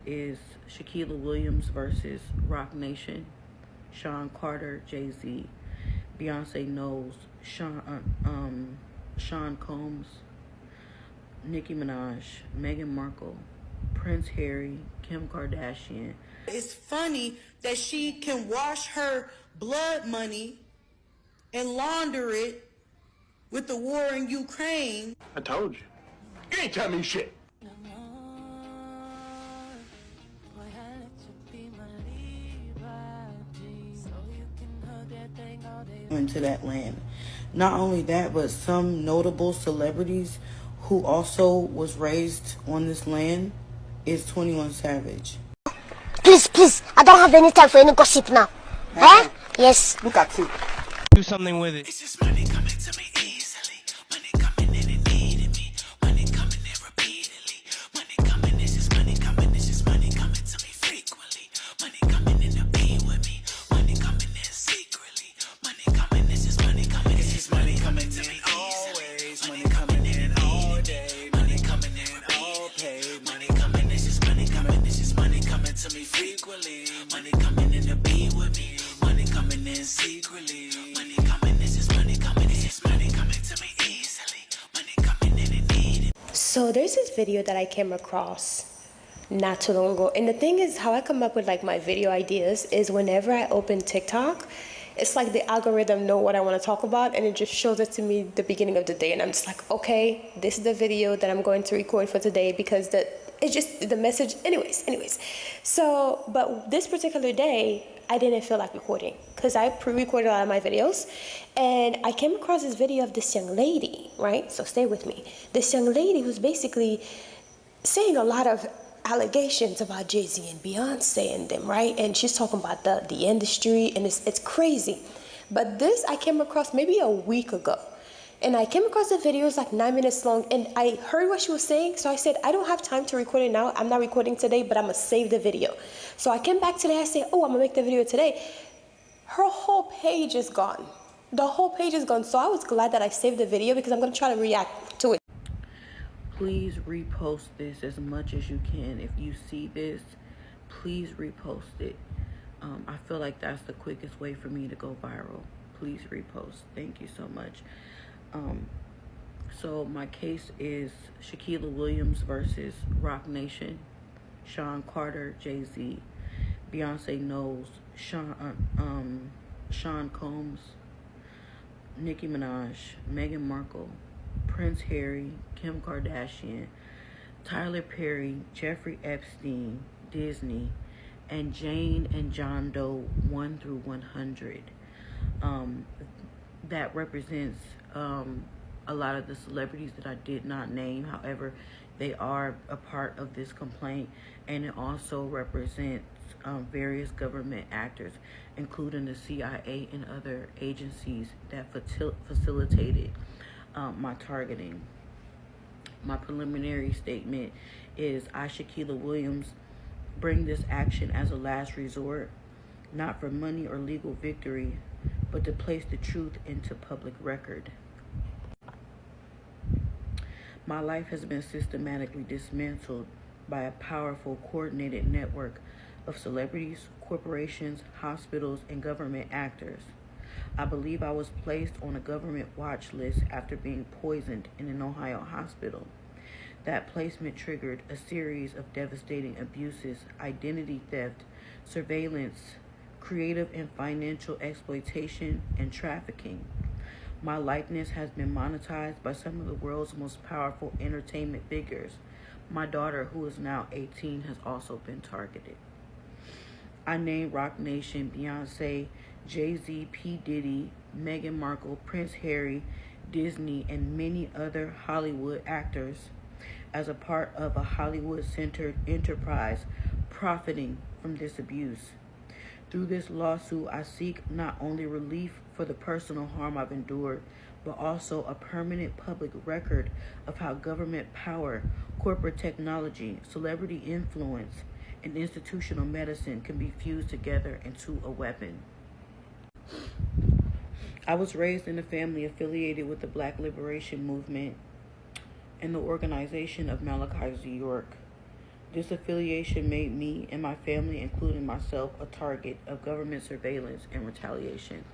is Shaquilla Williams versus Rock Nation, Sean Carter, Jay-Z, Beyonce Knowles, Sean Combs, Nicki Minaj, Meghan Markle, Prince Harry, Kim Kardashian. It's funny that she can wash her blood money and launder it with the war in Ukraine. I told you. You ain't tell me shit. Into that land. Not only that, but some notable celebrities who also was raised on this land is 21 Savage. Please, I don't have any time for any gossip now. Huh? Yes. Look at you. Do something with it. It's just money coming to me easily. Money coming in and needing me. Money coming in repeatedly. Money coming, it's just money coming. It's just money coming to me frequently. Money coming in to be with me. Money coming in secretly. Money coming, it's just money coming. It's just money coming to me always. Money coming in all day. Money coming in all paid. Money coming, it's just money coming. It's just money coming to me frequently. Money coming in to be with me. Money coming in secretly. Money coming, this is money coming. This is money coming to me easily. Money coming in and needed. So there's this video that I came across not too long ago. And the thing is, how I come up with like my video ideas is whenever I open TikTok, it's like the algorithm know what I want to talk about, and it just shows it to me the beginning of the day. And I'm just like, okay, this is the video that I'm going to record for today because it's just the message. Anyways. So, but this particular day, I didn't feel like recording because I pre-recorded a lot of my videos, and I came across this video of this young lady, right? So stay with me. This young lady who's basically saying a lot of allegations about Jay-Z and Beyonce and them, right? And she's talking about the industry, and it's crazy. But this I came across maybe a week ago. And I came across the video, it was like 9 minutes long, and I heard what she was saying, so I said, I don't have time to record it now. I'm not recording today, but I'm going to save the video. So I came back today, I said, oh, I'm going to make the video today. Her whole page is gone. The whole page is gone. So I was glad that I saved the video because I'm going to try to react to it. Please repost this as much as you can. If you see this, please repost it. I feel like that's the quickest way for me to go viral. Please repost. Thank you so much. So my case is Shaquilla Williams versus Rock Nation, Sean Carter, Jay-Z, Beyonce Knowles, Sean Combs, Nicki Minaj, Meghan Markle, Prince Harry, Kim Kardashian, Tyler Perry, Jeffrey Epstein, Disney, and Jane and John Doe 1 through 100. That represents a lot of the celebrities that I did not name. However, they are a part of this complaint, and it also represents various government actors, including the CIA and other agencies that facilitated my targeting. My preliminary statement is I, Shaquilla Williams, bring this action as a last resort, not for money or legal victory, but to place the truth into public record. My life has been systematically dismantled by a powerful, coordinated network of celebrities, corporations, hospitals, and government actors. I believe I was placed on a government watch list after being poisoned in an Ohio hospital. That placement triggered a series of devastating abuses, identity theft, surveillance, creative and financial exploitation, and trafficking. My likeness has been monetized by some of the world's most powerful entertainment figures. My daughter, who is now 18, has also been targeted. I named Rock Nation, Beyonce, Jay-Z, P. Diddy, Meghan Markle, Prince Harry, Disney, and many other Hollywood actors as a part of a Hollywood-centered enterprise profiting from this abuse. Through this lawsuit, I seek not only relief for the personal harm I've endured, but also a permanent public record of how government power, corporate technology, celebrity influence, and institutional medicine can be fused together into a weapon. I was raised in a family affiliated with the Black Liberation Movement and the organization of Malachi Z. York. This affiliation made me and my family, including myself, a target of government surveillance and retaliation.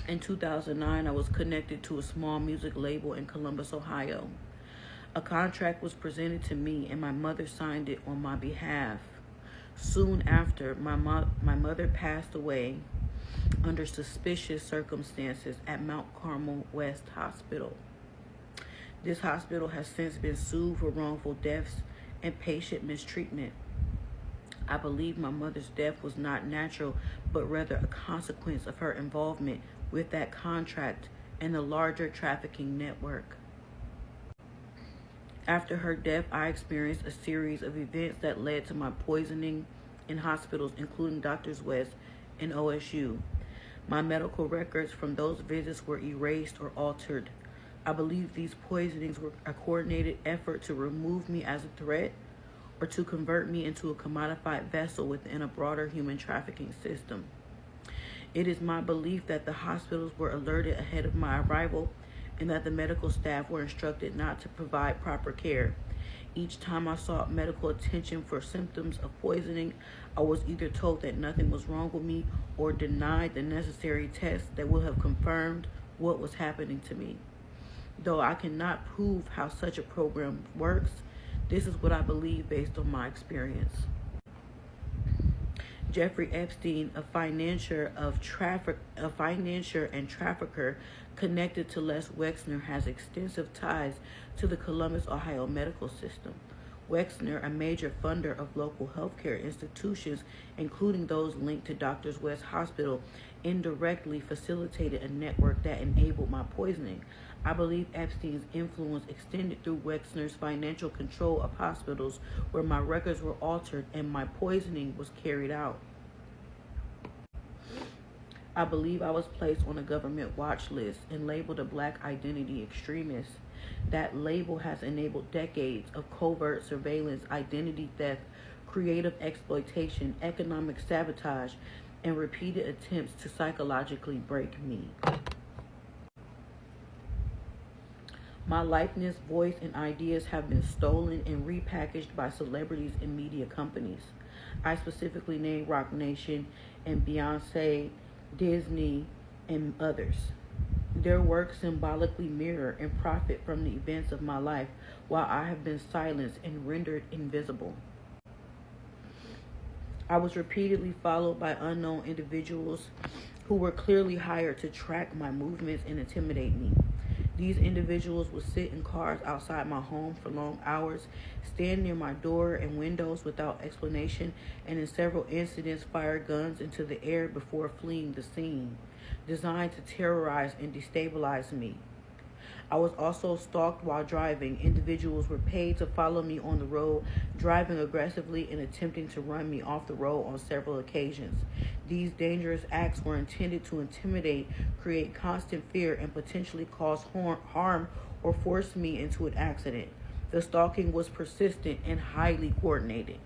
In 2009, I was connected to a small music label in Columbus, Ohio. A contract was presented to me and my mother signed it on my behalf. Soon after, my mother passed away under suspicious circumstances at Mount Carmel West Hospital. This hospital has since been sued for wrongful deaths and patient mistreatment. I believe my mother's death was not natural, but rather a consequence of her involvement with that contract and the larger trafficking network. After her death, I experienced a series of events that led to my poisoning in hospitals, including Doctors West and OSU. My medical records from those visits were erased or altered. I believe these poisonings were a coordinated effort to remove me as a threat or to convert me into a commodified vessel within a broader human trafficking system. It is my belief that the hospitals were alerted ahead of my arrival and that the medical staff were instructed not to provide proper care. Each time I sought medical attention for symptoms of poisoning, I was either told that nothing was wrong with me or denied the necessary tests that would have confirmed what was happening to me. Though I cannot prove how such a program works, this is what I believe based on my experience. Jeffrey Epstein, a financier and trafficker connected to Les Wexner, has extensive ties to the Columbus, Ohio medical system. Wexner, a major funder of local healthcare institutions, including those linked to Doctors West Hospital, indirectly facilitated a network that enabled my poisoning. I believe Epstein's influence extended through Wexner's financial control of hospitals where my records were altered and my poisoning was carried out. I believe I was placed on a government watch list and labeled a black identity extremist. That label has enabled decades of covert surveillance, identity theft, creative exploitation, economic sabotage, and repeated attempts to psychologically break me. My likeness, voice, and ideas have been stolen and repackaged by celebrities and media companies. I specifically name Roc Nation and Beyonce, Disney, and others. Their work symbolically mirror and profit from the events of my life, while I have been silenced and rendered invisible. I was repeatedly followed by unknown individuals who were clearly hired to track my movements and intimidate me. These individuals would sit in cars outside my home for long hours, stand near my door and windows without explanation, and in several incidents fire guns into the air before fleeing the scene, designed to terrorize and destabilize me. I was also stalked while driving. Individuals were paid to follow me on the road, driving aggressively and attempting to run me off the road on several occasions. These dangerous acts were intended to intimidate, create constant fear, and potentially cause harm or force me into an accident. The stalking was persistent and highly coordinated.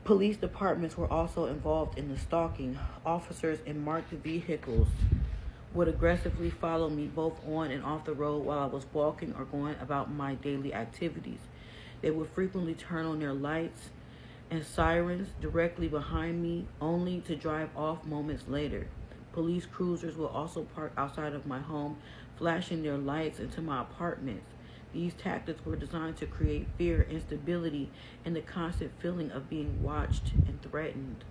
Police departments were also involved in the stalking. Officers in marked vehicles would aggressively follow me both on and off the road while I was walking or going about my daily activities. They would frequently turn on their lights and sirens directly behind me, only to drive off moments later. Police cruisers will also park outside of my home, flashing their lights into my apartments. These tactics were designed to create fear, instability, and the constant feeling of being watched and threatened.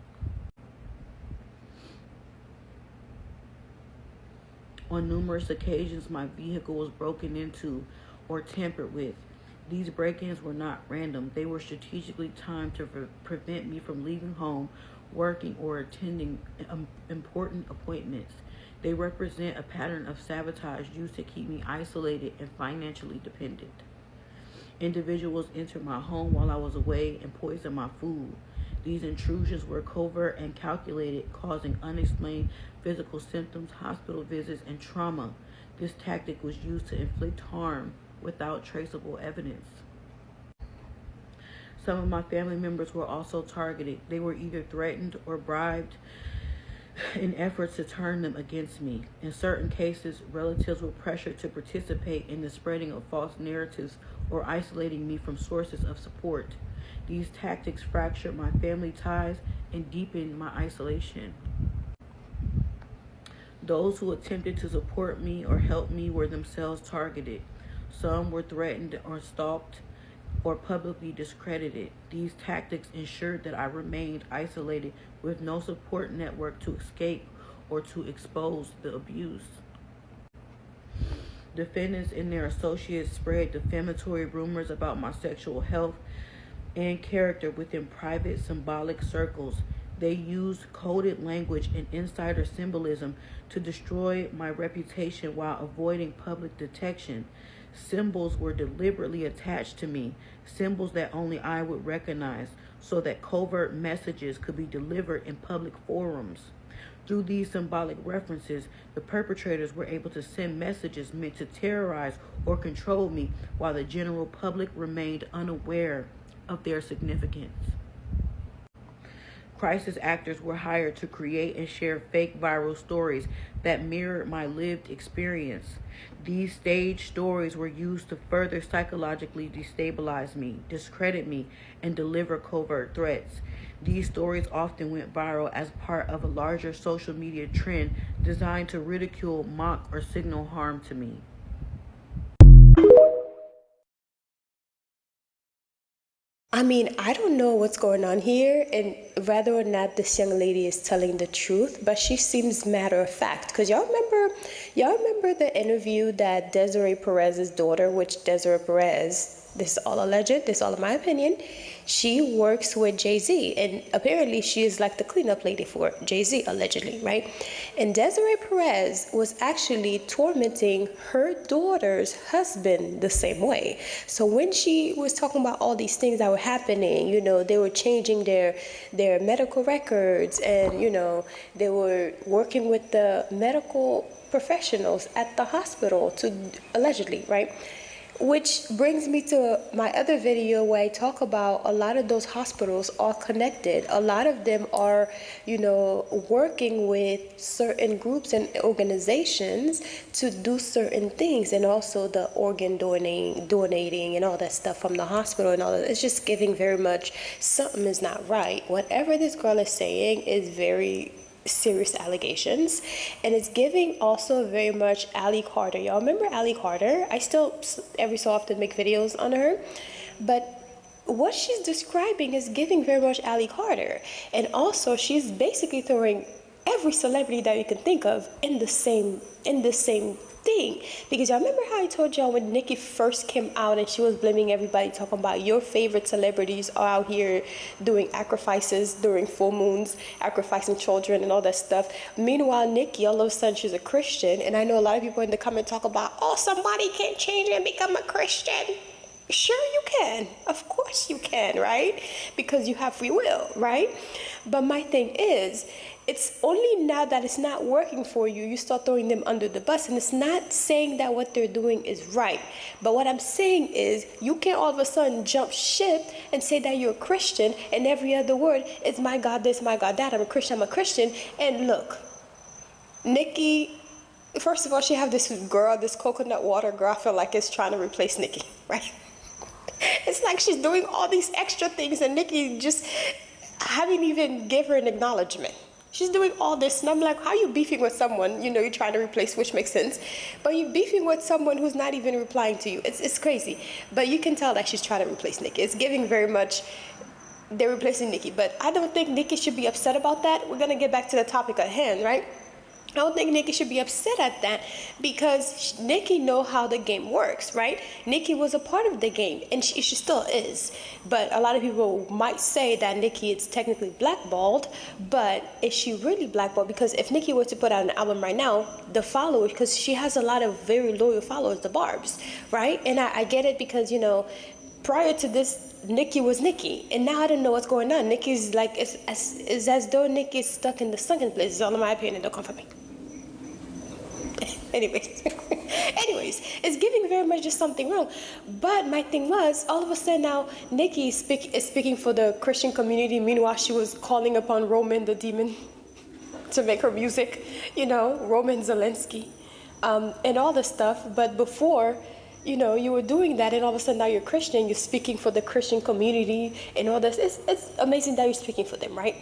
On numerous occasions, my vehicle was broken into or tampered with. These break-ins were not random. They were strategically timed to prevent me from leaving home, working, or attending important appointments. They represent a pattern of sabotage used to keep me isolated and financially dependent. Individuals entered my home while I was away and poisoned my food. These intrusions were covert and calculated, causing unexplained physical symptoms, hospital visits, and trauma. This tactic was used to inflict harm without traceable evidence. Some of my family members were also targeted. They were either threatened or bribed in efforts to turn them against me. In certain cases, relatives were pressured to participate in the spreading of false narratives or isolating me from sources of support. These tactics fractured my family ties and deepened my isolation. Those who attempted to support me or help me were themselves targeted. Some were threatened or stalked or publicly discredited. These tactics ensured that I remained isolated with no support network to escape or to expose the abuse. Defendants and their associates spread defamatory rumors about my sexual health and character within private symbolic circles. They used coded language and insider symbolism to destroy my reputation while avoiding public detection. Symbols were deliberately attached to me, symbols that only I would recognize, so that covert messages could be delivered in public forums. Through these symbolic references, the perpetrators were able to send messages meant to terrorize or control me while the general public remained unaware of their significance. Crisis actors were hired to create and share fake viral stories that mirrored my lived experience. These staged stories were used to further psychologically destabilize me, discredit me, and deliver covert threats. These stories often went viral as part of a larger social media trend designed to ridicule, mock, or signal harm to me. I mean, I don't know what's going on here and whether or not this young lady is telling the truth, but she seems matter of fact. Because y'all remember the interview that Desiree Perez's daughter, which Desiree Perez, this is all alleged, this is all in my opinion, she works with Jay-Z, and apparently she is like the cleanup lady for Jay-Z, allegedly, right? And Desiree Perez was actually tormenting her daughter's husband the same way. So when she was talking about all these things that were happening, you know, they were changing their medical records, and, you know, they were working with the medical professionals at the hospital to allegedly, right? Which brings me to my other video where I talk about a lot of those hospitals are connected. A lot of them are, you know, working with certain groups and organizations to do certain things, and also the organ donating and all that stuff from the hospital and all that. It's just giving very much something is not right. Whatever this girl is saying is very serious allegations, and it's giving also very much Ali Carter. Y'all remember Ali Carter? I still every so often make videos on her, but what she's describing is giving very much Ali Carter. And also she's basically throwing every celebrity that you can think of in the same thing. Because y'all remember how I told y'all when Nicki first came out and she was blaming everybody, talking about your favorite celebrities are out here doing sacrifices during full moons, sacrificing children and all that stuff. Meanwhile, Nicki, all of a sudden she's a Christian, and I know a lot of people in the comment talk about, oh, somebody can't change and become a Christian. Sure you can. Of course you can, right? Because you have free will, right? But my thing is, it's only now that it's not working for you, you start throwing them under the bus. And it's not saying that what they're doing is right. But what I'm saying is, you can't all of a sudden jump ship and say that you're a Christian, and every other word is my God this, my God that, I'm a Christian. And look, Nicki, first of all, she have this girl, this coconut water girl, I feel like it's trying to replace Nicki, right? It's like she's doing all these extra things, and Nicki just haven't even give her an acknowledgement. She's doing all this, and I'm like, how are you beefing with someone, you know, you're trying to replace, which makes sense, but you're beefing with someone who's not even replying to you. It's crazy. But you can tell that she's trying to replace Nicki. It's giving very much, they're replacing Nicki. But I don't think Nicki should be upset about that. We're going to get back to the topic at hand, right? I don't think Nicki should be upset at that, because Nicki know how the game works, right? Nicki was a part of the game, and she still is. But a lot of people might say that Nicki is technically blackballed, but is she really blackballed? Because if Nicki were to put out an album right now, the followers, because she has a lot of very loyal followers, the Barbs, right? And I get it, because, you know, prior to this, Nicki was Nicki, and now I don't know what's going on. Nicki's like, it's as though Nicki's stuck in the sunken place. It's all in my opinion. Don't come for me. Anyways, it's giving very much just something wrong. But my thing was, all of a sudden now, Nicki is speaking for the Christian community. Meanwhile, she was calling upon Roman the demon to make her music, you know, Roman Zelensky, and all this stuff. But before, you were doing that, and all of a sudden now you're Christian, you're speaking for the Christian community and all this. It's amazing that you're speaking for them, right?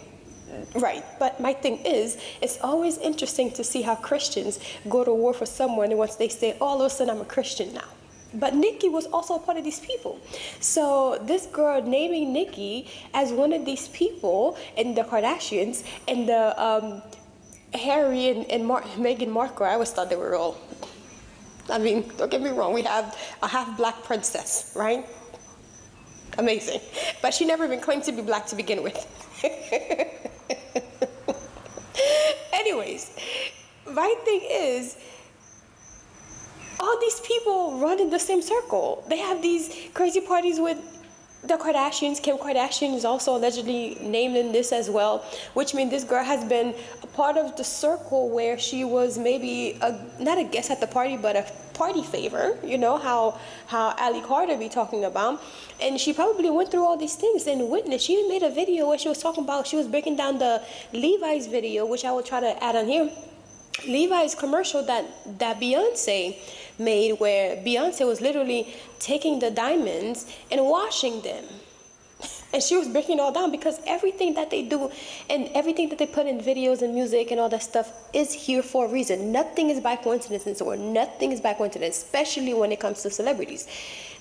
Right. But my thing is, it's always interesting to see how Christians go to war for someone, and once they say, oh, all of a sudden I'm a Christian now. But Nikki was also a part of these people. So this girl naming Nikki as one of these people in the Kardashians and the Harry and Meghan Markle, I always thought they were all, I mean, don't get me wrong, we have a half black princess, right? Amazing. But she never even claimed to be black to begin with. Anyways, my thing is, all these people run in the same circle. They have these crazy parties with the Kardashians. Kim Kardashian is also allegedly named in this as well, which means this girl has been a part of the circle where she was maybe not a guest at the party, but a party favor. You know how Ali Carter be talking about, and she probably went through all these things and witnessed. She even made a video where she was talking about, she was breaking down the Levi's video, which I will try to add on here. Levi's commercial that Beyonce made, where Beyonce was literally taking the diamonds and washing them. And she was breaking it all down, because everything that they do and everything that they put in videos and music and all that stuff is here for a reason. Nothing is by coincidence, or nothing is by coincidence, especially when it comes to celebrities.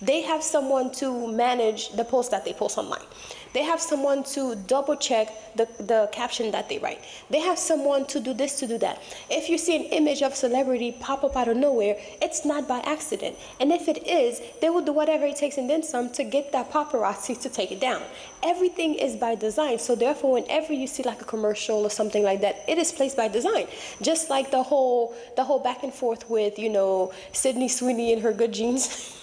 They have someone to manage the posts that they post online. They have someone to double check the caption that they write. They have someone to do this, to do that. If you see an image of celebrity pop up out of nowhere, it's not by accident. And if it is, they will do whatever it takes and then some to get that paparazzi to take it down. Everything is by design. So therefore, whenever you see like a commercial or something like that, it is placed by design. Just like the whole back and forth with, Sydney Sweeney and her good jeans.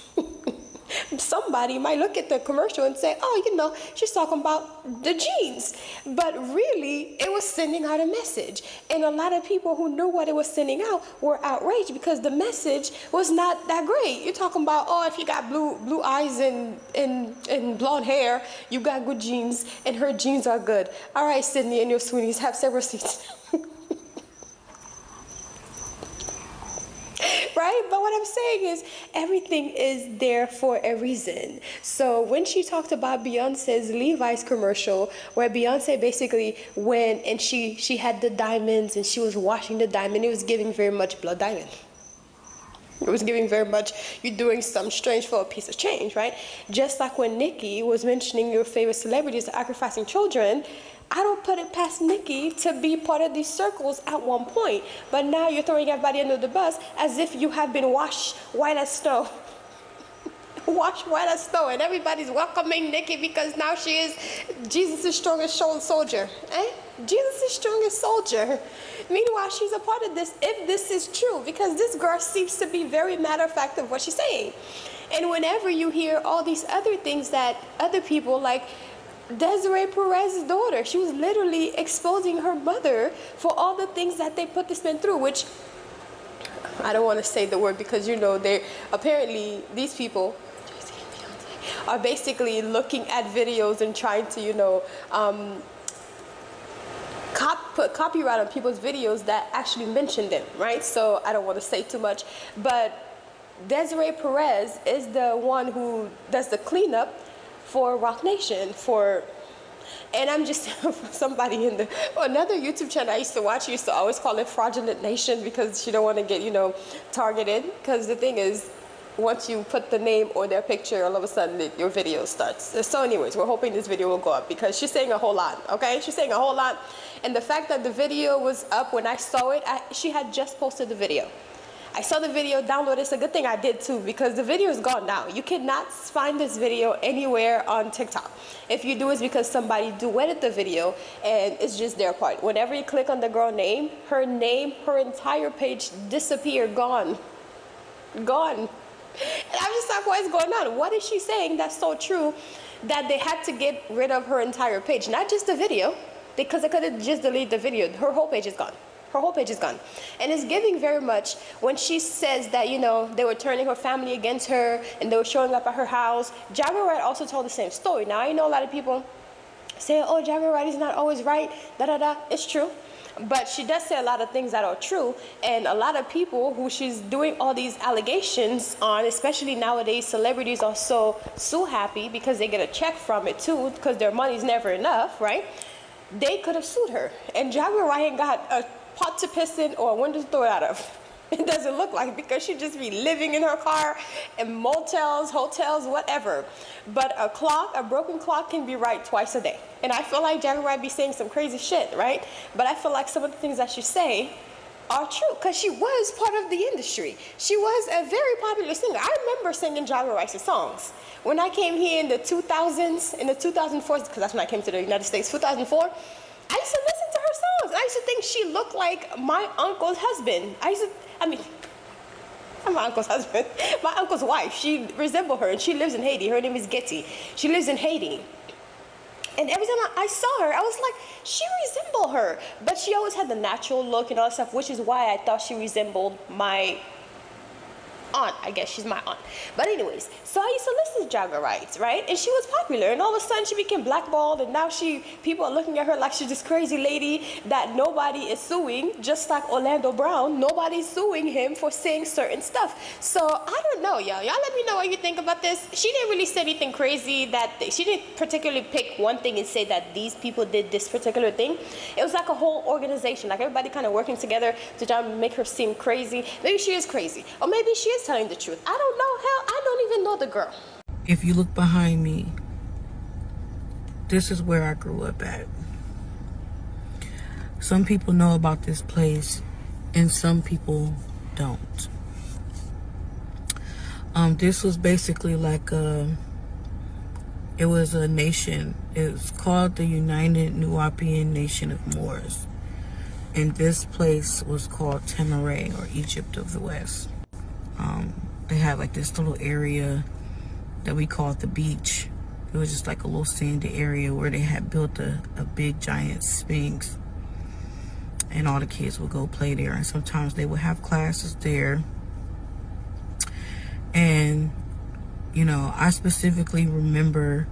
Somebody might look at the commercial and say, oh, she's talking about the jeans. But really, it was sending out a message. And a lot of people who knew what it was sending out were outraged, because the message was not that great. You're talking about, if you got blue eyes and blonde hair, you got good jeans, and her jeans are good. All right, Sydney and your Sweeneys, have several seats. Right? But what I'm saying is, everything is there for a reason. So when she talked about Beyonce's Levi's commercial, where Beyonce basically went and she had the diamonds and she was washing the diamond, it was giving very much Blood Diamond. It was giving very much, you're doing something strange for a piece of change, right? Just like when Nikki was mentioning your favorite celebrities sacrificing children, I don't put it past Nikki to be part of these circles at one point. But now you're throwing everybody under the bus as if you have been washed white as snow. Washed white as snow. And everybody's welcoming Nikki because now she is Jesus' strongest soldier. Jesus' strongest soldier. Meanwhile, she's a part of this, if this is true, because this girl seems to be very matter of fact of what she's saying. And whenever you hear all these other things that other people like, Desiree Perez's daughter, she was literally exposing her mother for all the things that they put this man through, which I don't want to say the word because they apparently, these people are basically looking at videos and trying to put copyright on people's videos that actually mention them, right? So I don't want to say too much, but Desiree Perez is the one who does the cleanup for Rock Nation, and I'm just somebody in another YouTube channel I used to watch, used to always call it Fraudulent Nation, because she don't want to get targeted, because the thing is, once you put the name or their picture, all of a sudden your video starts. So anyways, we're hoping this video will go up, because she's saying a whole lot, okay? She's saying a whole lot, and the fact that the video was up when I saw it, she had just posted the video. I saw the video, downloaded it. It's a good thing I did too, because the video is gone now. You cannot find this video anywhere on TikTok. If you do, it's because somebody duetted the video and it's just their part. Whenever you click on the girl name, her entire page disappeared, gone. Gone. And I'm just like, what is going on? What is she saying that's so true that they had to get rid of her entire page? Not just the video, because they could have just deleted the video. Her whole page is gone. Her whole page is gone. And it's giving very much when she says that, they were turning her family against her and they were showing up at her house. Ja Morant also told the same story. Now, I know a lot of people saying, oh, Jagger Wright is not always right, da-da-da. It's true. But she does say a lot of things that are true, and a lot of people who she's doing all these allegations on, especially nowadays, celebrities are so happy because they get a check from it too, because their money's never enough, right? They could have sued her, and Jagger Wright got a pot to piss in or a window to throw it out of. It doesn't look like, because she'd just be living in her car in motels, hotels, whatever. But a broken clock can be right twice a day. And I feel like Jagger Wright be saying some crazy shit, right? But I feel like some of the things that she say are true, because she was part of the industry. She was a very popular singer. I remember singing Jagger Wright's songs. When I came here in the 2000s, in the 2004, because that's when I came to the United States, 2004, I used to listen to her songs. I used to think she looked like my uncle's husband. I'm my uncle's husband. My uncle's wife. She resembled her, and she lives in Haiti. Her name is Getty. She lives in Haiti. And every time I saw her, I was like, she resembled her. But she always had the natural look and all that stuff, which is why I thought she resembled my aunt. I guess she's my aunt. But anyways, so I used to listen to Jagger Wright, right? And she was popular, and all of a sudden she became blackballed, and now people are looking at her like she's this crazy lady that nobody is suing, just like Orlando Brown. Nobody's suing him for saying certain stuff. So I don't know, y'all. Y'all let me know what you think about this. She didn't really say anything crazy. She didn't particularly pick one thing and say that these people did this particular thing. It was like a whole organization, like everybody kind of working together to try to make her seem crazy. Maybe she is crazy, or maybe she is telling the truth. I don't know. Hell, I don't even know the girl. If you look behind me, this is where I grew up at. Some people know about this place and some people don't. This was basically like it was a nation. It's called the United Nubian Nation of Moors. And this place was called Tamaray, or Egypt of the West. They had like this little area that we called the beach. It was just like a little sandy area where they had built a big giant sphinx, and all the kids would go play there, and sometimes they would have classes there. And you know, I specifically remember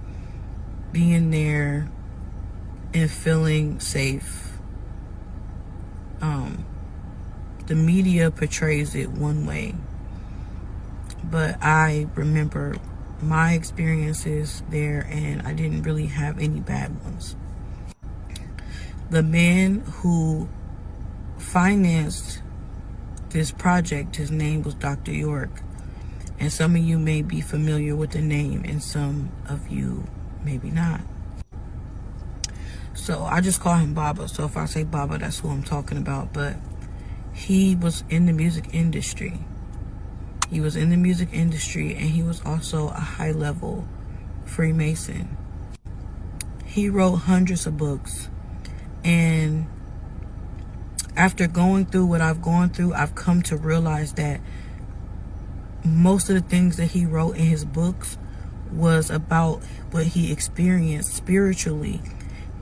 being there and feeling safe. The media portrays it one way, but I remember my experiences there, and I didn't really have any bad ones. The man who financed this project, his name was Dr. York, and some of you may be familiar with the name and some of you maybe not. So I just call him Baba. So if I say Baba, that's who I'm talking about. But he was in the music industry. He was in the music industry, and he was also a high-level Freemason. He wrote hundreds of books, and after going through what I've gone through, I've come to realize that most of the things that he wrote in his books was about what he experienced spiritually,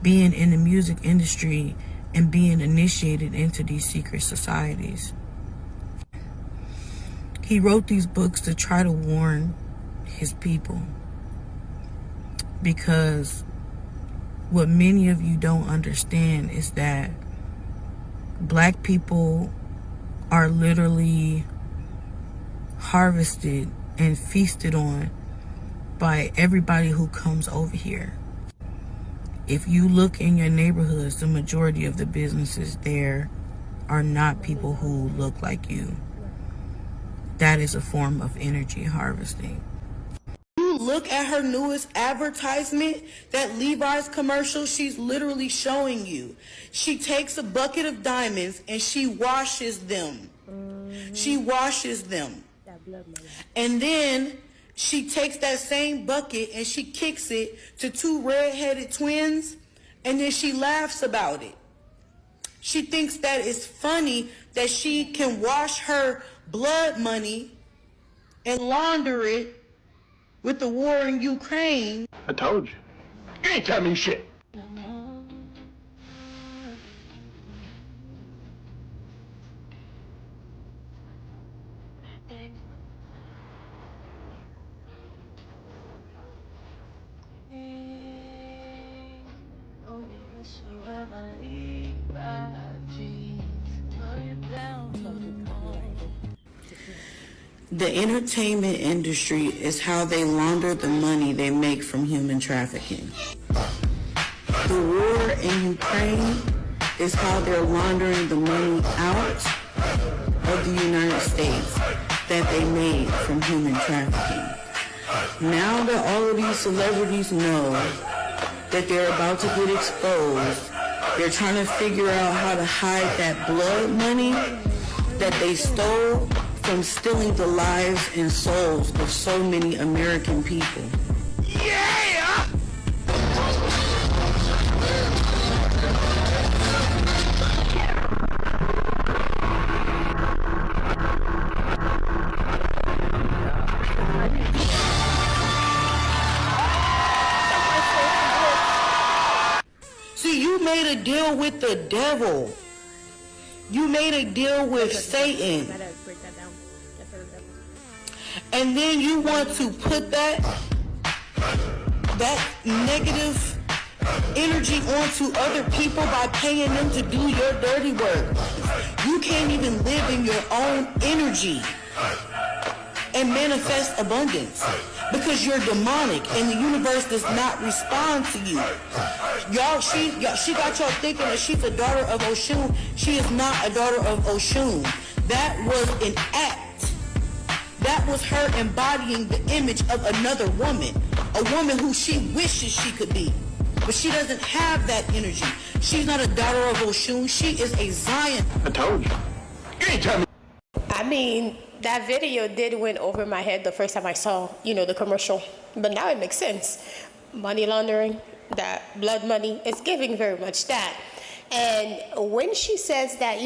being in the music industry and being initiated into these secret societies. He wrote these books to try to warn his people, because what many of you don't understand is that Black people are literally harvested and feasted on by everybody who comes over here. If you look in your neighborhoods, the majority of the businesses there are not people who look like you. That is a form of energy harvesting. You look at her newest advertisement, that Levi's commercial, she's literally showing you. She takes a bucket of diamonds and she washes them. She washes them. And then she takes that same bucket and she kicks it to two red-headed twins, and then she laughs about it. She thinks that it's funny that she can wash her blood money and launder it with the war in Ukraine. I told you. You ain't tell me shit. The entertainment industry is how they launder the money they make from human trafficking. The war in Ukraine is how they're laundering the money out of the United States that they made from human trafficking. Now that all of these celebrities know that they're about to get exposed, they're trying to figure out how to hide that blood money that they stole from stealing the lives and souls of so many American people. Yeah! See, you made a deal with the devil. You made a deal with Satan. And then you want to put that negative energy onto other people by paying them to do your dirty work. You can't even live in your own energy and manifest abundance because you're demonic and the universe does not respond to you. She got y'all thinking that she's a daughter of Oshun. She is not a daughter of Oshun. That was an act. That was her embodying the image of another woman, a woman who she wishes she could be. But she doesn't have that energy. She's not a daughter of Oshun. She is a Zion. I told you. You ain't tell me. I mean, that video did went over my head the first time I saw, the commercial. But now it makes sense. Money laundering, that blood money, it's giving very much that. And when she says that,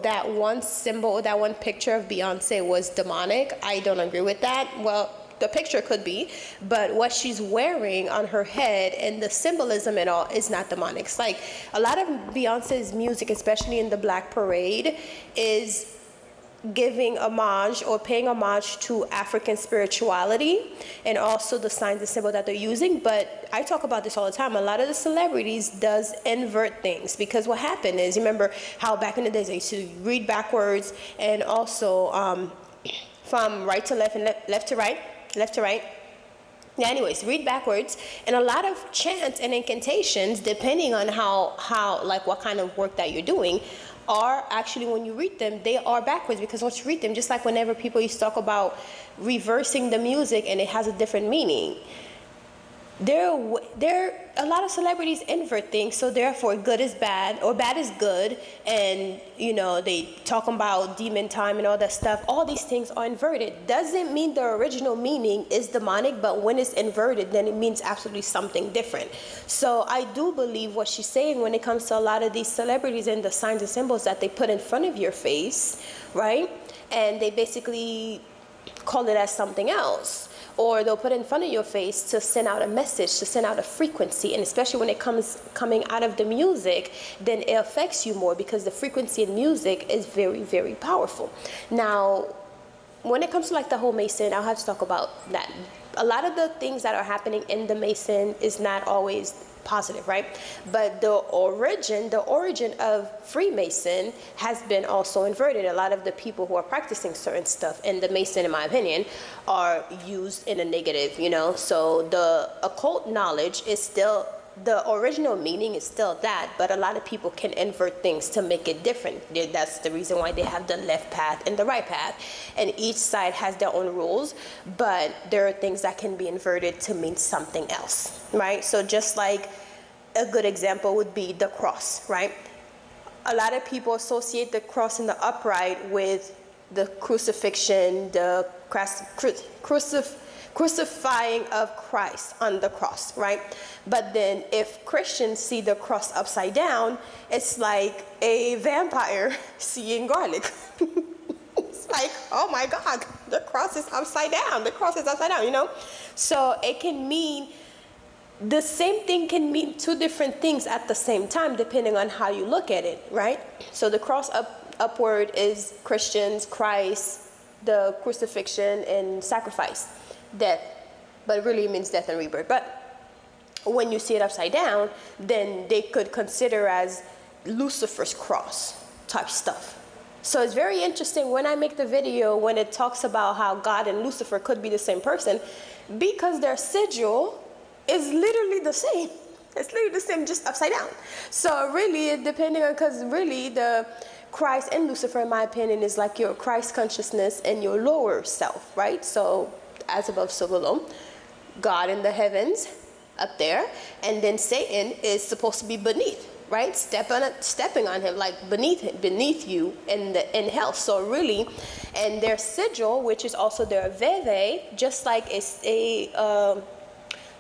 that one symbol, that one picture of Beyonce was demonic, I don't agree with that. Well, the picture could be, but what she's wearing on her head and the symbolism and all is not demonic. It's like a lot of Beyonce's music, especially in the Black Parade, is giving homage or paying homage to African spirituality and also the signs and symbols that they're using. But I talk about this all the time. A lot of the celebrities does invert things because what happened is, you remember how back in the days they used to read backwards and also from right to left and left to right. Yeah, anyways, read backwards, and a lot of chants and incantations, depending on how like what kind of work that you're doing, are actually, when you read them, they are backwards, because once you read them, just like whenever people used to talk about reversing the music and it has a different meaning, a lot of celebrities invert things, so therefore good is bad or bad is good, and they talk about demon time and all that stuff. All these things are inverted. Doesn't mean the original meaning is demonic, but when it's inverted, then it means absolutely something different. So I do believe what she's saying when it comes to a lot of these celebrities and the signs and symbols that they put in front of your face, right? And they basically call it as something else. Or they'll put it in front of your face to send out a message, to send out a frequency. And especially when it comes coming out of the music, then it affects you more because the frequency in music is very, very powerful. Now, when it comes to like the whole Mason, I'll have to talk about that. A lot of the things that are happening in the Mason is not always positive, right? But the origin of Freemason has been also inverted. A lot of the people who are practicing certain stuff in the Mason, in my opinion, are used in a negative, So the occult knowledge is still, the original meaning is still that, but a lot of people can invert things to make it different. That's the reason why they have the left path and the right path. And each side has their own rules, but there are things that can be inverted to mean something else, right? So just like a good example would be the cross, right? A lot of people associate the cross in the upright with the crucifixion, the crucifying of Christ on the cross, right? But then if Christians see the cross upside down, it's like a vampire seeing garlic. It's like, oh my God, the cross is upside down. The cross is upside down, So it can mean, the same thing can mean two different things at the same time, depending on how you look at it, right? So the cross upward is Christians, Christ, the crucifixion and sacrifice, death, but it really means death and rebirth. But when you see it upside down, then they could consider as Lucifer's cross type stuff. So it's very interesting when I make the video when it talks about how God and Lucifer could be the same person, because their sigil is literally the same. It's literally the same, just upside down. So really, depending on, because really the Christ and Lucifer, in my opinion, is like your Christ consciousness and your lower self, right? So as above, so below. God in the heavens, up there, and then Satan is supposed to be beneath, right? Stepping on him, like beneath you in hell. So really, and their sigil, which is also their veve, just like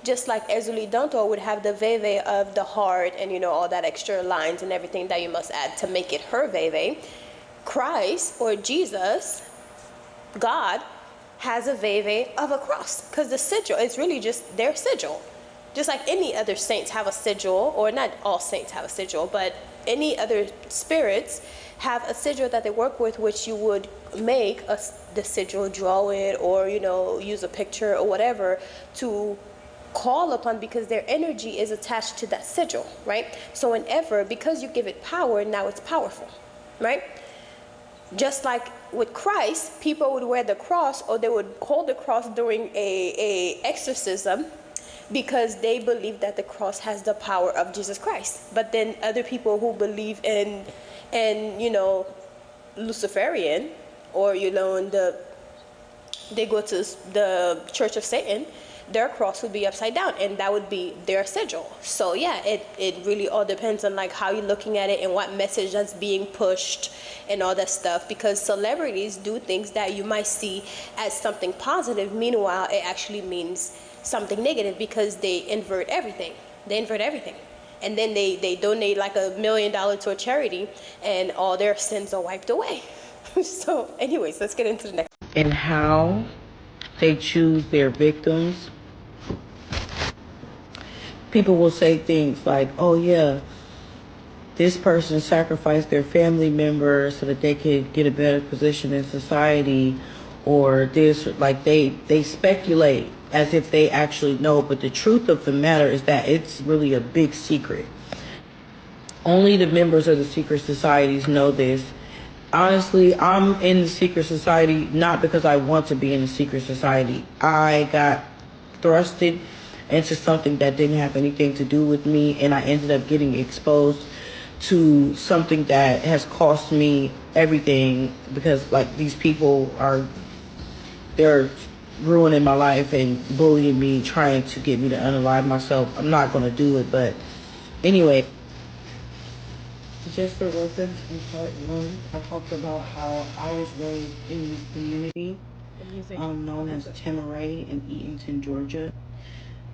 just like Ezuli Danto would have the veve of the heart and, you know, all that extra lines and everything that you must add to make it her veve. Christ, or Jesus, God, has a veve of a cross, because the sigil is really just their sigil. Just like any other saints have a sigil, or not all saints have a sigil, but any other spirits have a sigil that they work with, which you would make the sigil, draw it, or, you know, use a picture or whatever to call upon, because their energy is attached to that sigil, right? So whenever, because you give it power, now it's powerful, right? Just like with Christ, people would wear the cross, or they would hold the cross during a exorcism, because they believe that the cross has the power of Jesus Christ. But then other people who believe in you know, Luciferian, or, you know, they go to the Church of Satan, their cross would be upside down, and that would be their sigil. So yeah, it really all depends on like how you're looking at it and what message that's being pushed and all that stuff, because celebrities do things that you might see as something positive, meanwhile it actually means something negative, because they invert everything. And then they donate like $1 million to a charity, and all their sins are wiped away. So anyways, let's get into the next. And how they choose their victims. People will say things like, oh yeah, this person sacrificed their family member so that they could get a better position in society, or this, like they speculate as if they actually know, but the truth of the matter is that it's really a big secret. Only the members of the secret societies know this. Honestly, I'm in the secret society not because I want to be in the secret society. I got thrusted into something that didn't have anything to do with me, and I ended up getting exposed to something that has cost me everything, because like these people they're ruining my life and bullying me, trying to get me to unalive myself. I'm not going to do it, but anyway. Just for reference, in part 1, I talked about how I was raised in this community known as Tamaray in Eatonton, Georgia.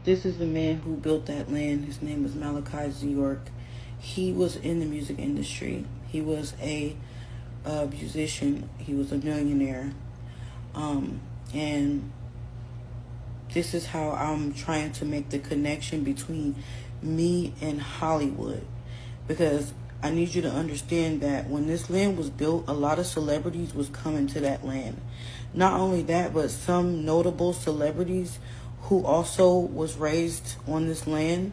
This is the man who built that land. His name was Malachi Z. York. He was in the music industry. He was a musician. He was a millionaire. And this is how I'm trying to make the connection between me and Hollywood. Because I need you to understand that when this land was built, a lot of celebrities was coming to that land. Not only that, but some notable celebrities who also was raised on this land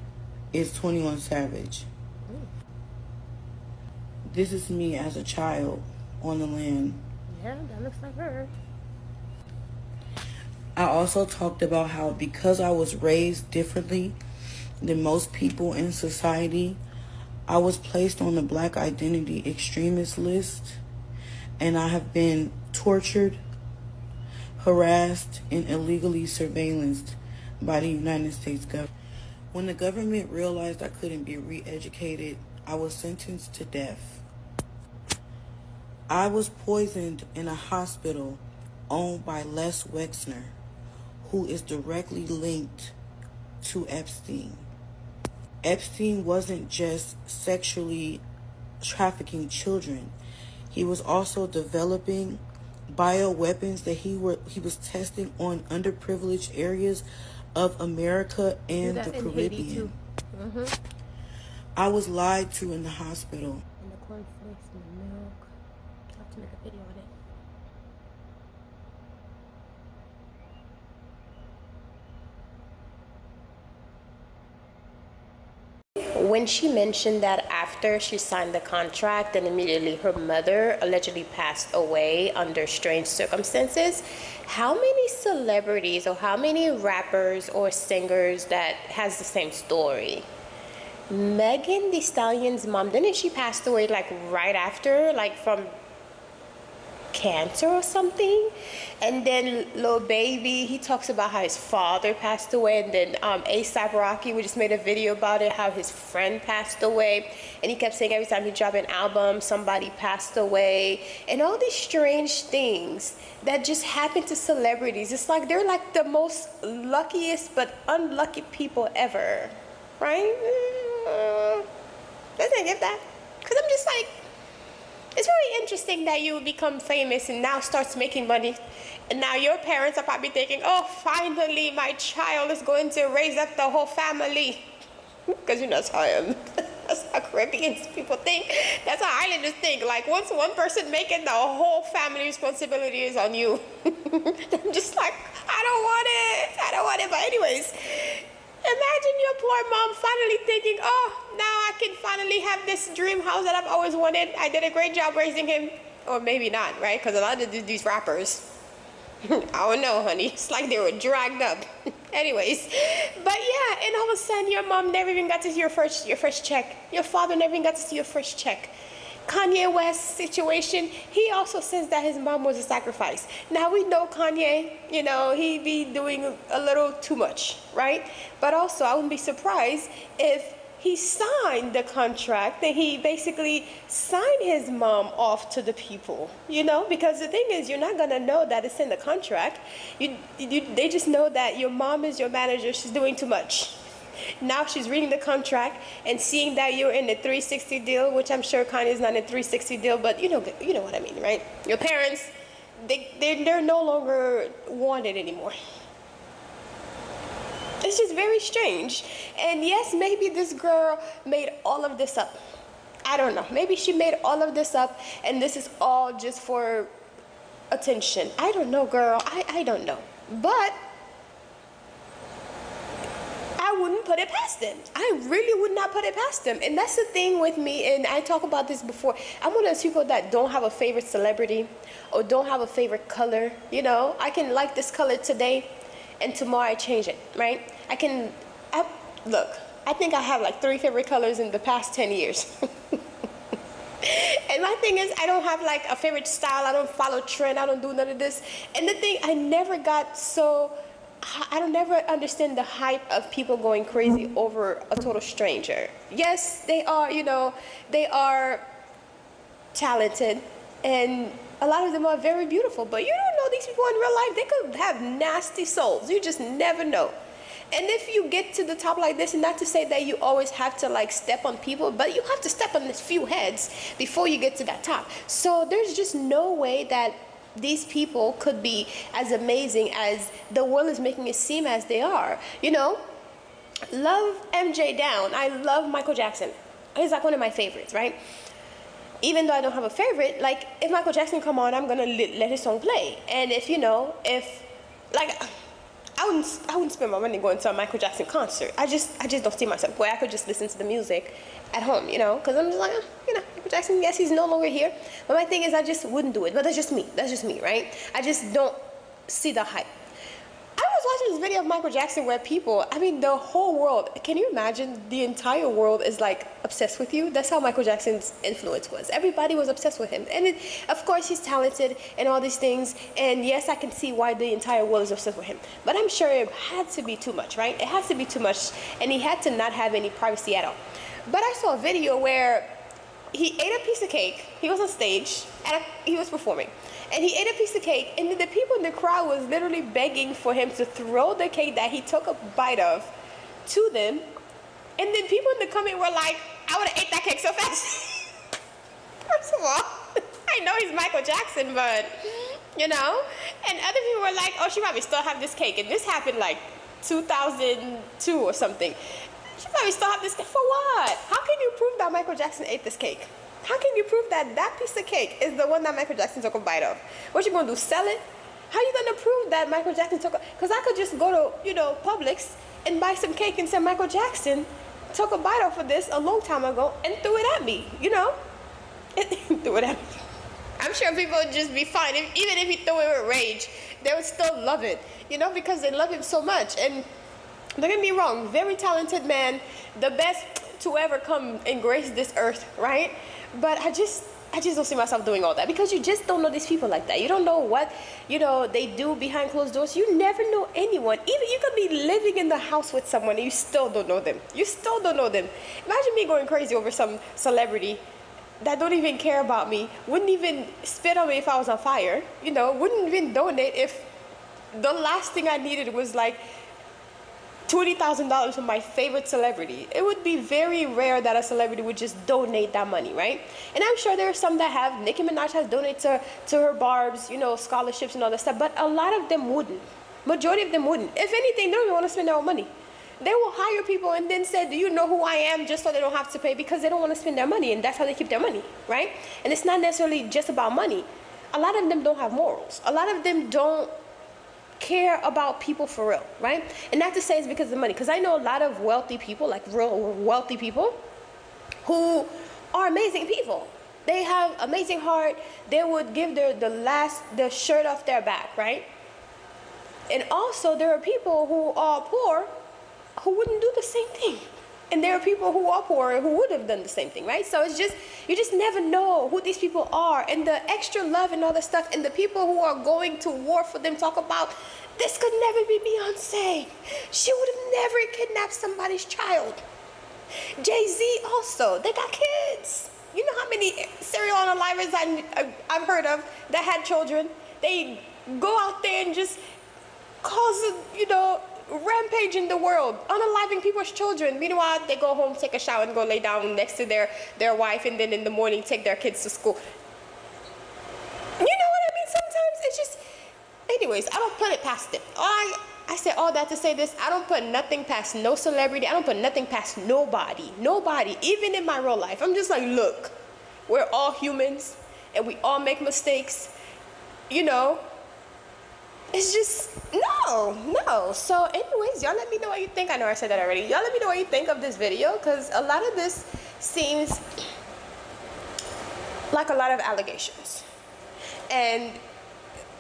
is 21 Savage. This is me as a child on the land. Yeah, that looks like her. I also talked about how because I was raised differently than most people in society, I was placed on the Black Identity Extremist list, and I have been tortured, harassed, and illegally surveillanced by the United States government. When the government realized I couldn't be re-educated, I was sentenced to death. I was poisoned in a hospital owned by Les Wexner, who is directly linked to Epstein. Epstein wasn't just sexually trafficking children. He was also developing bioweapons that he was testing on underprivileged areas of America and the Caribbean. I was lied to in the hospital. And the cornflakes and the milk. I have to make a video on it. when she mentioned that after she signed the contract and immediately her mother allegedly passed away under strange circumstances, how many celebrities or how many rappers or singers that has the same story? Megan Thee Stallion's mom, didn't she pass away like right after, like from cancer or something? And then Lil Baby, he talks about how his father passed away, and then A$AP Rocky, we just made a video about it, how his friend passed away, and he kept saying every time he dropped an album somebody passed away, and all these strange things that just happen to celebrities. It's like they're like the most luckiest but unlucky people ever, right? Doesn't get that? Because I'm just like, it's very interesting that you become famous and now starts making money. And now your parents are probably thinking, oh, finally my child is going to raise up the whole family. Because you know that's how I am. That's how Caribbean people think. That's how Islanders think. Like once one person make it, the whole family responsibility is on you. I'm just like, I don't want it. I don't want it. But anyways, imagine your poor mom finally thinking, oh, now I can finally have this dream house that I've always wanted. I did a great job raising him. Or maybe not, right? Because a lot of these rappers, I don't know, honey. It's like they were dragged up. Anyways, but yeah, and all of a sudden your mom never even got to see your first check. Your father never even got to see your first check. Kanye West's situation, he also says that his mom was a sacrifice. Now we know Kanye, you know, he be doing a little too much, right? But also I wouldn't be surprised if he signed the contract and he basically signed his mom off to the people, you know, because the thing is, you're not gonna know that it's in the contract. They just know that your mom is your manager, she's doing too much. Now she's reading the contract and seeing that you're in a 360 deal, which I'm sure Kanye's not in a 360 deal, but you know what I mean, right? Your parents, they're no longer wanted anymore. It's just very strange. And yes, maybe this girl made all of this up. I don't know. Maybe she made all of this up and this is all just for attention. I don't know, girl. I don't know. But I wouldn't put it past them. I really would not put it past them. And that's the thing with me, and I talk about this before. I'm one of those people that don't have a favorite celebrity or don't have a favorite color. You know, I can like this color today and tomorrow I change it, right? Look, I think I have like 3 favorite colors in the past 10 years. And my thing is, I don't have like a favorite style. I don't follow trend. I don't do none of this. And the thing, I don't never understand the hype of people going crazy over a total stranger. Yes, they are, you know, they are talented and a lot of them are very beautiful, but you don't know these people in real life. They could have nasty souls. You just never know. And if you get to the top like this, and not to say that you always have to like step on people, but you have to step on a few heads before you get to that top. So there's just no way that these people could be as amazing as the world is making it seem as they are. You know, love MJ down. I love Michael Jackson. He's like one of my favorites, right? Even though I don't have a favorite, like if Michael Jackson come on, I'm gonna let his song play. And if I wouldn't spend my money going to a Michael Jackson concert. I just don't see myself where I could just listen to the music at home, you know, because I'm just like, Michael Jackson, yes, he's no longer here. But my thing is, I just wouldn't do it. But that's just me, right? I just don't see the hype. I was watching this video of Michael Jackson where people, the whole world, can you imagine the entire world is like obsessed with you? That's how Michael Jackson's influence was. Everybody was obsessed with him. And of course he's talented and all these things. And yes, I can see why the entire world is obsessed with him. But I'm sure it had to be too much, right? It has to be too much. And he had to not have any privacy at all. But I saw a video where he ate a piece of cake. He was on stage and he was performing. And he ate a piece of cake, and the people in the crowd was literally begging for him to throw the cake that he took a bite of to them. And then people in the comment were like, I would have ate that cake so fast. First of all, I know he's Michael Jackson, but, you know. And other people were like, oh, she probably still have this cake. And this happened like 2002 or something. She probably still have this cake. For what? How can you prove that Michael Jackson ate this cake? How can you prove that that piece of cake is the one that Michael Jackson took a bite of? What you gonna do, sell it? How you gonna prove that Michael Jackson took a... Because I could just go to, Publix and buy some cake and say Michael Jackson took a bite off of this a long time ago and threw it at me, you know? Threw it at me. I'm sure people would just be fine. Even if he threw it with rage, they would still love it, you know, because they love him so much. And don't get me wrong, very talented man, the best to ever come and grace this earth, right? But I just don't see myself doing all that, because you just don't know these people like that. You don't know what, you know, they do behind closed doors. You never know anyone. Even you could be living in the house with someone and you still don't know them. You still don't know them. Imagine me going crazy over some celebrity that don't even care about me, wouldn't even spit on me if I was on fire, you know, wouldn't even donate if the last thing I needed was like $20,000 from my favorite celebrity. It would be very rare that a celebrity would just donate that money, right? And I'm sure there are some that have. Nicki Minaj has donated to her Barb's, you know, scholarships and all that stuff, but a lot of them wouldn't. Majority of them wouldn't. If anything, they don't even want to spend their own money. They will hire people and then say, do you know who I am, just so they don't have to pay, because they don't want to spend their money, and that's how they keep their money, right? And it's not necessarily just about money. A lot of them don't have morals. A lot of them don't care about people for real, right? And not to say it's because of money, because I know a lot of wealthy people, like real wealthy people, who are amazing people. They have amazing heart. They would give the shirt off their back, right? And also there are people who are poor who wouldn't do the same thing. And there are people who are poor who would have done the same thing, right? So it's just, you just never know who these people are, and the extra love and all that stuff, and the people who are going to war for them talk about, this could never be Beyonce. She would have never kidnapped somebody's child. Jay-Z also, they got kids. You know how many serial unalivers I've heard of that had children? They go out there and just cause a, you know, rampage in the world, unaliving people's children. Meanwhile, they go home, take a shower, and go lay down next to their wife, and then in the morning take their kids to school. You know what I mean? Sometimes it's just, anyways, I don't put it past them. I said all that to say this. I don't put nothing past no celebrity. I don't put nothing past nobody. Nobody, even in my real life. I'm just like, look, we're all humans, and we all make mistakes, you know. It's just, no. So anyways, y'all let me know what you think. I know I said that already. Y'all let me know what you think of this video, because a lot of this seems like a lot of allegations. And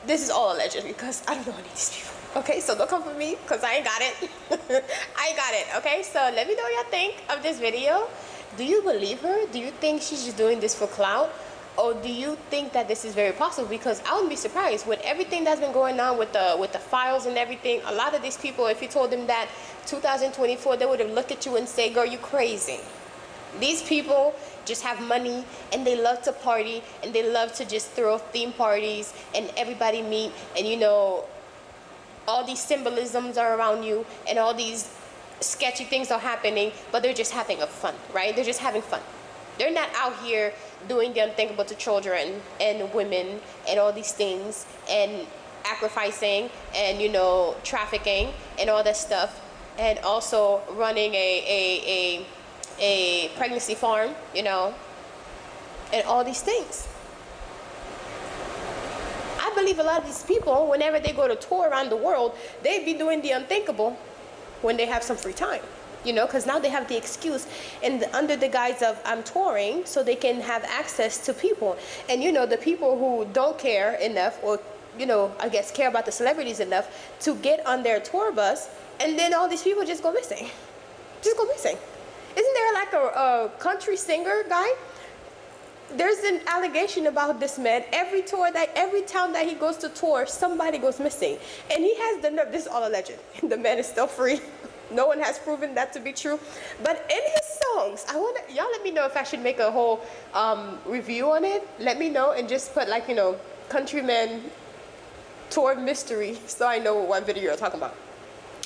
this is all alleged, because I don't know any of these people. Okay, so don't come for me, because I ain't got it. I ain't got it, okay? So let me know what y'all think of this video. Do you believe her? Do you think she's just doing this for clout? Or do you think that this is very possible? Because I wouldn't be surprised with everything that's been going on with the files and everything. A lot of these people, if you told them that 2024, they would have looked at you and say, girl, you crazy. These people just have money, and they love to party, and they love to just throw theme parties and everybody meet, and you know, all these symbolisms are around you, and all these sketchy things are happening, but they're just having a fun, right? They're just having fun. They're not out here doing the unthinkable to children and women and all these things, and sacrificing, and you know, trafficking and all that stuff, and also running a pregnancy farm, you know, and all these things. I believe a lot of these people, whenever they go to tour around the world, they be doing the unthinkable when they have some free time. You know, because now they have the excuse under the guise of I'm touring, so they can have access to people. And you know, the people who don't care enough, or you know, I guess care about the celebrities enough to get on their tour bus, and then all these people just go missing. Just go missing. Isn't there like a country singer guy? There's an allegation about this man. Every town that he goes to tour, somebody goes missing. And he has the nerve, this is all alleged. The man is still free. No one has proven that to be true. But in his songs, y'all let me know if I should make a whole review on it. Let me know, and just put like, you know, Countryman Tour Mystery, so I know what video you're talking about.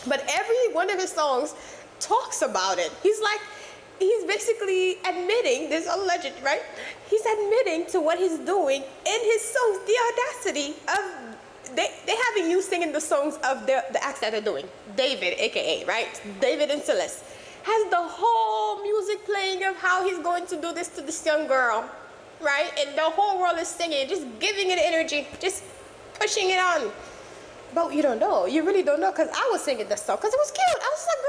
But every one of his songs talks about it. He's basically admitting, this is alleged, right? He's admitting to what he's doing in his songs, the audacity of they having you singing the songs of the acts that they're doing. David, aka, right? David and Celeste has the whole music playing of how he's going to do this to this young girl, right? And the whole world is singing, just giving it energy, just pushing it on. But you don't know, you really don't know, because I was singing this song because it was cute. I was like,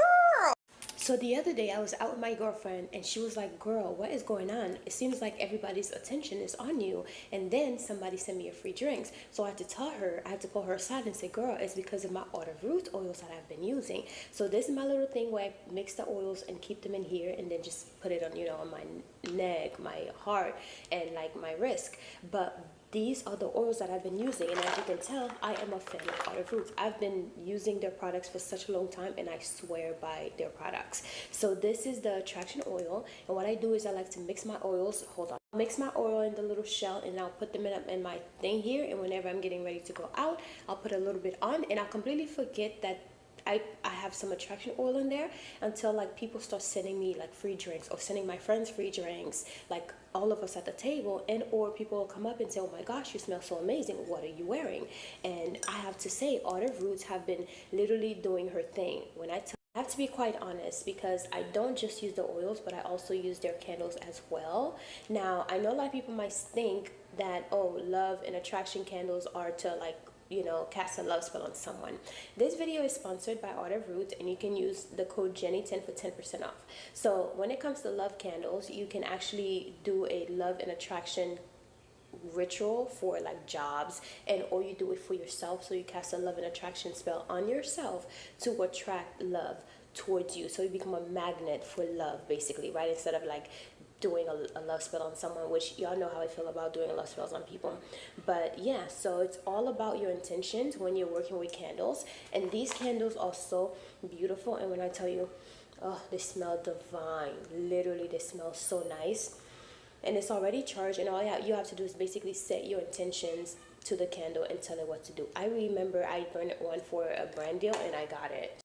girl. So the other day I was out with my girlfriend and she was like, girl, what is going on? It seems like everybody's attention is on you. And then somebody sent me a free drinks. So I had to tell her, I had to pull her aside and say, girl, it's because of my Eau de Route oils that I've been using. So this is my little thing where I mix the oils and keep them in here and then just put it on, on my neck, my heart, and like my wrist. But these are the oils that I've been using, and as you can tell, I am a fan of Eau de Route. I've been using their products for such a long time, and I swear by their products. So this is the attraction oil, and what I do is I like to mix my oils. Hold on. Mix my oil in the little shell, and I'll put them in my thing here, and whenever I'm getting ready to go out, I'll put a little bit on, and I'll completely forget that I have some attraction oil in there until like people start sending me like free drinks or sending my friends free drinks, like all of us at the table, and or people will come up and say, oh my gosh, you smell so amazing, what are you wearing? And I have to say, Eau de Route have been literally doing her thing. I have to be quite honest, because I don't just use the oils, but I also use their candles as well. Now I know a lot of people might think that, oh, love and attraction candles are to like, cast a love spell on someone. This video is sponsored by Eau de Route, and you can use the code Jenny10 for 10% off. So when it comes to love candles, you can actually do a love and attraction ritual for like jobs, and or you do it for yourself, so you cast a love and attraction spell on yourself to attract love towards you, so you become a magnet for love, basically, right? Instead of like doing a love spell on someone, which y'all know how I feel about doing love spells on people. But yeah, so it's all about your intentions when you're working with candles. And these candles are so beautiful, and when I tell you, oh, they smell divine. Literally, they smell so nice. And it's already charged, and all you have to do is basically set your intentions to the candle and tell it what to do. I remember I burned one for a brand deal, and I got it.